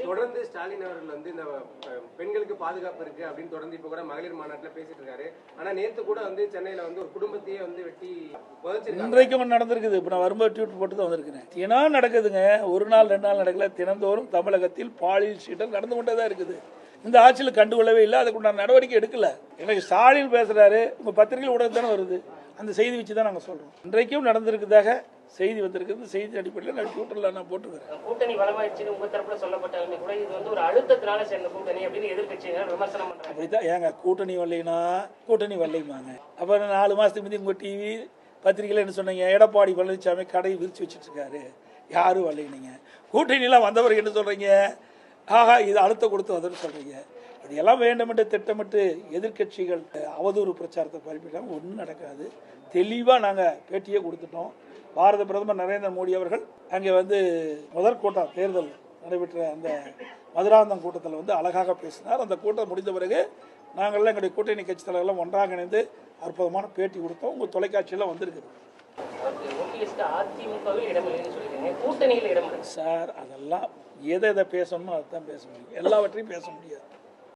தொடர்ந்து ஸ்டாலின் அவர்கள் வந்து இந்த பெண்களுக்கு பாதுகாப்பு இருக்கு அப்படின்னு தொடர்ந்து இப்ப கூட மகளிர் மாநாட்டில் பேசிட்டு இருக்காரு. ஆனா நேத்து கூட வந்து சென்னையில வந்து ஒரு குடும்பத்தையே வந்து வெட்டி புதைச்சிருக்காங்க. இன்றைக்கும் நடந்திருக்குது. இப்ப நான் வரும்போது ட்வீட் போட்டு தான் வந்திருக்கிறேன். தினம் நடக்குதுங்க. ஒரு நாள் 2 நாள் நடக்கல. தினந்தோறும் தமிழகத்தில் பாலியல் சீட்டல் நடந்து கொண்டே தான் இருக்குது. இந்த ஆட்சியில் கண்டுகொள்ளவே இல்லை. அதுக்குண்டான நடவடிக்கை எடுக்கல. எனக்கு ஸ்டாலின் பேசுறாரு, உங்க பத்திரிகையில் உடனே தானே வருது. அந்த செய்தி வச்சு தான் நாங்கள் சொல்றோம். இன்றைக்கும் நடந்திருக்குதாக செய்தி வந்திருக்குது. செய்தி அடிப்படையில் நான் ட்விட்டர்ல நான் போட்டுக்கிறேன். கூட்டணி பலமாயிடுச்சு உங்க தரப்புல சொல்லப்பட்டாலுமே கூட இது வந்து ஒரு அழுத்தத்தினால சேர்ந்த கூட்டணி அப்படின்னு எதிர்க்கட்சியினர் விமர்சனம் பண்றாங்க. அப்படித்தான் ஏங்க கூட்டணி வரலைன்னா கூட்டணி வரலைமாங்க. அப்புறம் 4 மாசத்துக்கு முந்தைய உங்க டிவி பத்திரிகையில் என்ன சொன்னீங்க? எடப்பாடி பழனிசாமி கடையை விரிச்சு வச்சுட்டு இருக்காரு, யாரும் வரலைங்க. கூட்டணியெல்லாம் வந்தவர்கள் என்ன சொல்றீங்க? ஆஹா, இது அழுத்த கொடுத்து வந்ததுன்னு சொல்றீங்க. இதெல்லாம் வேண்டுமென்று திட்டமிட்டு எதிர்கட்சிகள் அவதூறு பிரச்சாரத்தை பரப்பிட்டாங்க. ஒன்றும் நடக்காது. தெளிவாக நாங்கள் பேட்டியே கொடுத்துட்டோம். பாரத பிரதமர் நரேந்திர மோடி அவர்கள் அங்கே வந்து முதற்கூட்டம் தேர்தல் நடைபெற்ற அந்த மதுராந்தகம் கூட்டத்தில் வந்து அழகாக பேசினார். அந்த கூட்டம் முடிந்த பிறகு நாங்கள்லாம் எங்களுடைய கூட்டணி கட்சி தலைவர்களும் ஒன்றாக இணைந்து அற்புதமான பேட்டி கொடுத்தோம். உங்கள் தொலைக்காட்சியில் வந்திருக்குது. சார் அதெல்லாம் எதை பேசணுமோ அதை தான் பேச முடியும். எல்லாவற்றையும் பேச முடியாது.